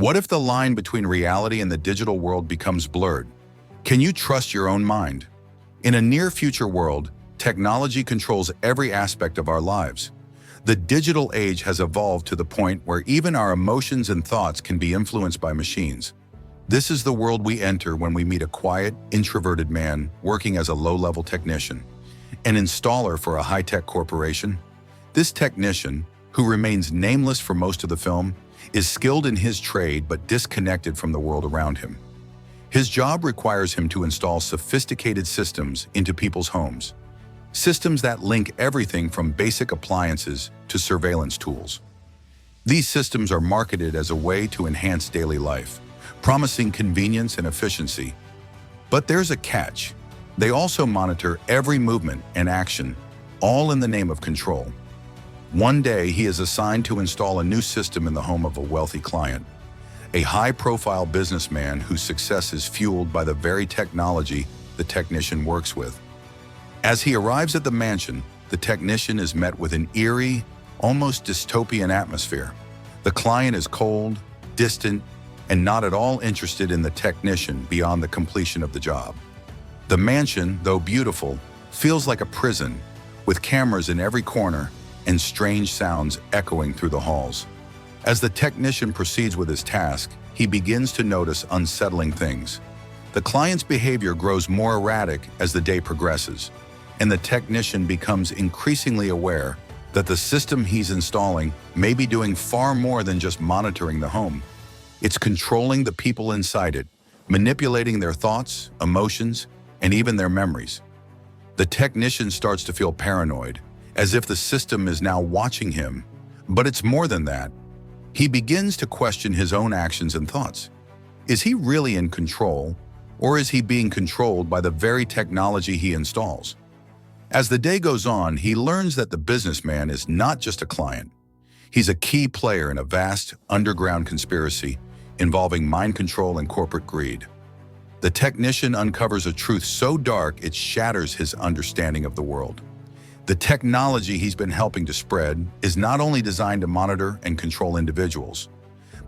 What if the line between reality and the digital world becomes blurred? Can you trust your own mind? In a near-future world, technology controls every aspect of our lives. The digital age has evolved to the point where even our emotions and thoughts can be influenced by machines. This is the world we enter when we meet a quiet, introverted man working as a low-level technician, an installer for a high-tech corporation. This technician, who remains nameless for most of the film, is skilled in his trade but disconnected from the world around him. His job requires him to install sophisticated systems into people's homes, systems that link everything from basic appliances to surveillance tools. These systems are marketed as a way to enhance daily life, promising convenience and efficiency. But there's a catch. They also monitor every movement and action, all in the name of control. One day, he is assigned to install a new system in the home of a wealthy client, a high-profile businessman whose success is fueled by the very technology the technician works with. As he arrives at the mansion, the technician is met with an eerie, almost dystopian atmosphere. The client is cold, distant, and not at all interested in the technician beyond the completion of the job. The mansion, though beautiful, feels like a prison, with cameras in every corner and strange sounds echoing through the halls. As the technician proceeds with his task, he begins to notice unsettling things. The client's behavior grows more erratic as the day progresses, and the technician becomes increasingly aware that the system he's installing may be doing far more than just monitoring the home. It's controlling the people inside it, manipulating their thoughts, emotions, and even their memories. The technician starts to feel paranoid, as if the system is now watching him. But it's more than that. He begins to question his own actions and thoughts. Is he really in control, or is he being controlled by the very technology he installs? As the day goes on, he learns that the businessman is not just a client. He's a key player in a vast, underground conspiracy involving mind control and corporate greed. The technician uncovers a truth so dark it shatters his understanding of the world. The technology he's been helping to spread is not only designed to monitor and control individuals,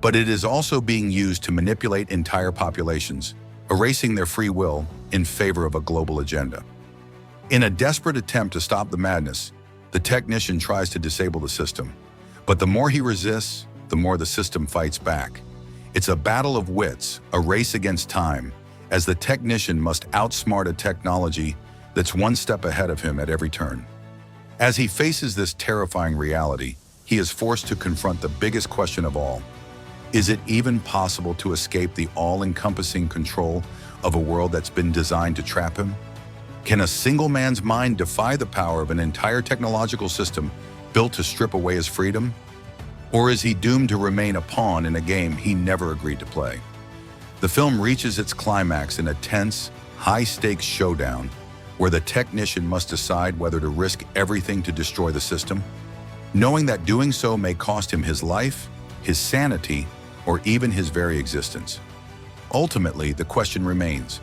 but it is also being used to manipulate entire populations, erasing their free will in favor of a global agenda. In a desperate attempt to stop the madness, the technician tries to disable the system. But the more he resists, the more the system fights back. It's a battle of wits, a race against time, as the technician must outsmart a technology that's one step ahead of him at every turn. As he faces this terrifying reality, he is forced to confront the biggest question of all. Is it even possible to escape the all-encompassing control of a world that's been designed to trap him? Can a single man's mind defy the power of an entire technological system built to strip away his freedom? Or is he doomed to remain a pawn in a game he never agreed to play? The film reaches its climax in a tense, high-stakes showdown where the technician must decide whether to risk everything to destroy the system, knowing that doing so may cost him his life, his sanity, or even his very existence. Ultimately, the question remains,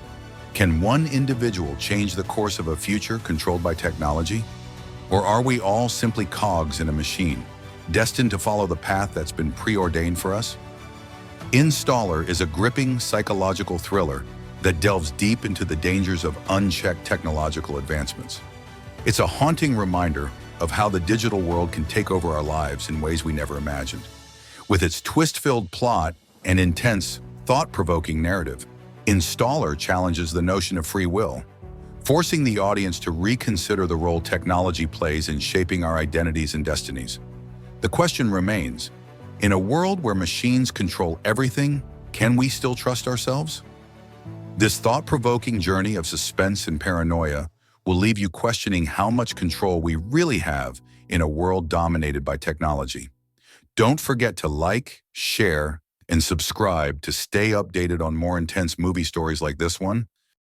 can one individual change the course of a future controlled by technology? Or are we all simply cogs in a machine, destined to follow the path that's been preordained for us? Installer is a gripping psychological thriller that delves deep into the dangers of unchecked technological advancements. It's a haunting reminder of how the digital world can take over our lives in ways we never imagined. With its twist-filled plot and intense, thought-provoking narrative, Installer challenges the notion of free will, forcing the audience to reconsider the role technology plays in shaping our identities and destinies. The question remains, in a world where machines control everything, can we still trust ourselves? This thought-provoking journey of suspense and paranoia will leave you questioning how much control we really have in a world dominated by technology. Don't forget to like, share, and subscribe to stay updated on more intense movie stories like this one.